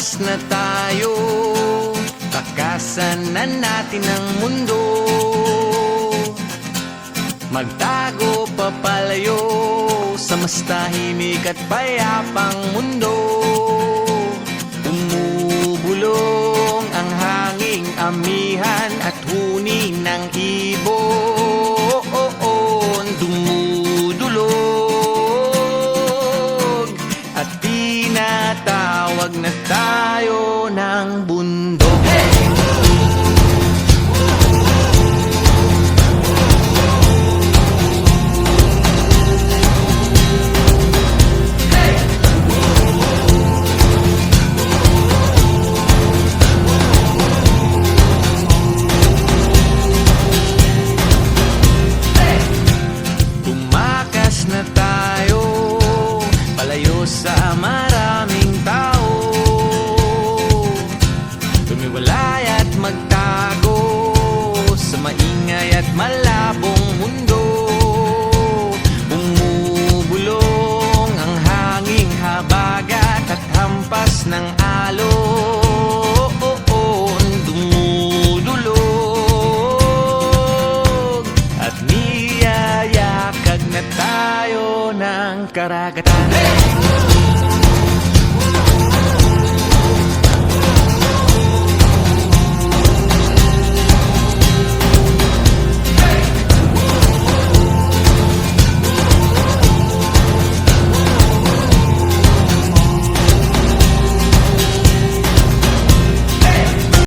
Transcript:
Lumakas na tayo, takasan na natin ang mundo. Magtago papalayo sa mas tahimik at payapang mundo. Umubulong ang hanging amihan at huni ng ibon. Dumudulog at tinatawag na tayo ng bundok. Hey! Na tayo, palayo sa maraming tao. Tumiwalay at magtago sa maingay at malabong mundo. Bumubulong ang hanging habagat at hampas ng alon. Dumudulog at niyayakag na tayo ng karagatan.